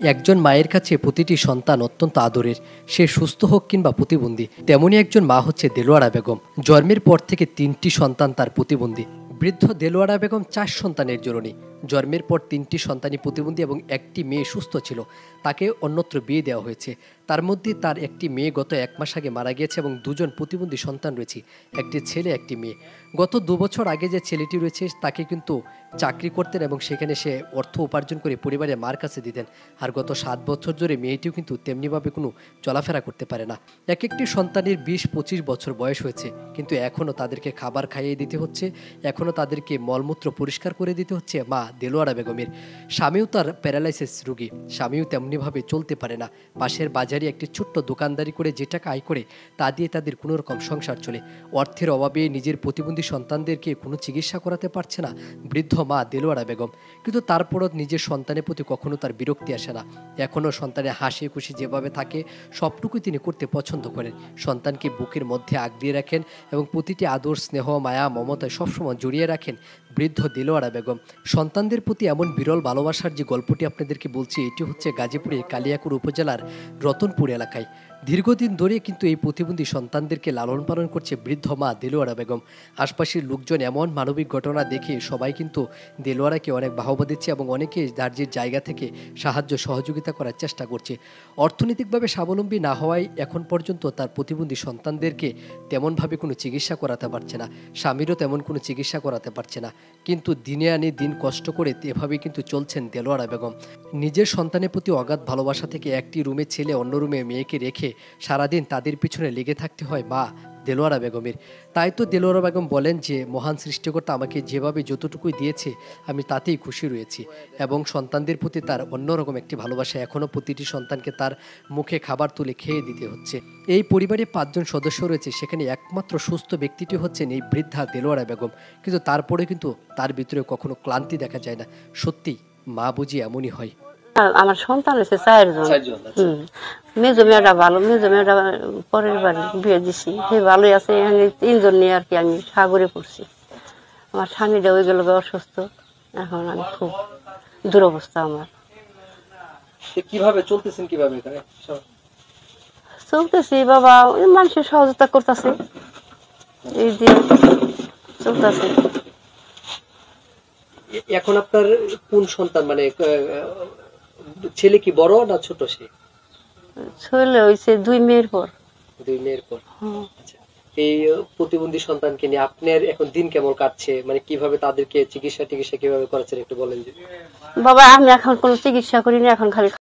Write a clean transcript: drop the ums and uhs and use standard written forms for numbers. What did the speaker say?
একজন মায়ের কাছে প্রতিটি সন্তান অত্যন্ত আদরের, সে সুস্থ হোক কিংবা প্রতিবন্ধী। তেমনই একজন মা হচ্ছে দেলোয়ারা বেগম। জন্মের পর থেকে 3টি সন্তান তার প্রতিবন্ধী। বৃদ্ধ দেলোয়ারা বেগম 4 সন্তানের জননী। জন্মের পর 3টি সন্তানই প্রতিবন্ধী এবং একটি মেয়ে সুস্থ ছিল, তাকে অন্যত্র বিয়ে দেওয়া হয়েছে। তার মধ্যে তার একটি মেয়ে গত 1 মাস আগে মারা গিয়েছে এবং 2জন প্রতিবন্ধী সন্তান রয়েছে, একটি ছেলে একটি মেয়ে। গত 2 বছর আগে যে ছেলেটি রয়েছে তাকে কিন্তু চাকরি করতেন এবং সেখানে সে অর্থ উপার্জন করে পরিবারের মার কাছে দিতেন। আর গত 7 বছর ধরে মেয়েটিও কিন্তু তেমনিভাবে কোনো চলাফেরা করতে পারে না। এক একটি সন্তানের 20-25 বছর বয়স হয়েছে, কিন্তু এখনও তাদেরকে খাবার খাইয়ে দিতে হচ্ছে, এখনও তাদেরকে মলমূত্র পরিষ্কার করে দিতে হচ্ছে মা দেলোয়ারা বেগমের। স্বামীও তার প্যারালাইসিস রোগী, স্বামীও তেমনিভাবে চলতে পারে না। পাশের বাজারে একটি ছোট্ট দোকানদারি করে যে টাকা আয় করে তা দিয়ে তাদের কোনো রকম সংসার চলে। অর্থের অভাবে নিজের প্রতিবন্ধী সন্তানদেরকে কোনো চিকিৎসা করাতে পারছে না বৃদ্ধ মা দেলোয়ারা বেগম। কিন্তু তারপরও নিজের সন্তানের প্রতি কখনো তার বিরক্তি আসে না। এখনও সন্তানের হাসি খুশি যেভাবে থাকে সবটুকুই তিনি করতে পছন্দ করেন। সন্তানকে বুকের মধ্যে আগলিয়ে রাখেন এবং প্রতিটি আদর, স্নেহ, মায়া, মমতায় সবসময় জড়িয়ে রাখেন বৃদ্ধ দেলোয়ারা বেগম। সন্তানদের প্রতি এমন বিরল ভালোবাসার যে গল্পটি আপনাদেরকে বলছি, এটি হচ্ছে গাজীপুরের কালিয়াকৈর উপজেলার রতনপুর এলাকায়। দীর্ঘদিন ধরে কিন্তু এই প্রতিবন্ধী সন্তানদেরকে লালন পালন করছে বৃদ্ধ মা দেলোয়ারা বেগম। আশপাশের লোকজন এমন মানবিক ঘটনা দেখে সবাই কিন্তু দেলোয়ারাকে অনেক বাহবা দিচ্ছে এবং অনেকে যার যে জায়গা থেকে সাহায্য সহযোগিতা করার চেষ্টা করছে। অর্থনৈতিকভাবে স্বাবলম্বী না হওয়ায় এখন পর্যন্ত তার প্রতিবন্ধী সন্তানদেরকে তেমনভাবে কোনো চিকিৎসা করাতে পারছে না, স্বামীরও তেমন কোনো চিকিৎসা করাতে পারছে না। কিন্তু দিনে আনি দিন কষ্ট করে এভাবেই কিন্তু চলছেন দেলোয়ারা বেগম। নিজের সন্তানের প্রতি অগাধ ভালোবাসা থেকে একটি রুমে ছেলে অন্য রুমে মেয়েকে রেখে সারাদিন তাদের পিছনে লেগে থাকতে হয় মা দেলোয়ারা বেগমের। তাই তো দেলোয়ারা বেগম বলেন যে মহান সৃষ্টিকর্তা আমাকে যেভাবে যতটুকুই দিয়েছে আমি তাতেই খুশি রয়েছি এবং সন্তানদের প্রতি তার অন্যরকম একটি ভালোবাসা। এখনও প্রতিটি সন্তানকে তার মুখে খাবার তুলে খেয়ে দিতে হচ্ছে। এই পরিবারে 5 জন সদস্য রয়েছে, সেখানে একমাত্র সুস্থ ব্যক্তিটি হচ্ছেন এই বৃদ্ধা দেলোয়ারা বেগম। কিন্তু তারপরে কিন্তু তার ভিতরে কখনো ক্লান্তি দেখা যায় না। সত্যি মা বুঝি এমনই হয়। আমার সন্তান হয়েছে 4 জন। মেজো মেয়েটা ভালো, মেজো মেয়েটা পরের বাড়ি বিয়ে দিছি, সে ভালোই আছে। এখানে 3 জন নিয়ে আর কি আমি সাগরে পড়ছি। আমার স্বামীটা হয়ে গেল অসুস্থ, এখন আমি খুব দুরবস্থা আমার। কিভাবে চলতেছেন, কিভাবে চলতেছি বাবা, মানুষের সহযোগিতা করতেছে, এই যে চলতেছে। এখন আপনার কোন সন্তান, মানে ছেলে কি বড় না ছোট? সে ছেলে হয়েছে 2 মেয়ের পর। 2 মেয়ের পর। আচ্ছা, এই প্রতিবন্ধী সন্তানকে নিয়ে আপনার এখন দিন কেমন কাটছে? মানে কিভাবে তাদেরকে চিকিৎসা কিভাবে করাচ্ছেন একটু বলেন। যে বাবা আমি এখন কোনো চিকিৎসা করিনি, এখন খালি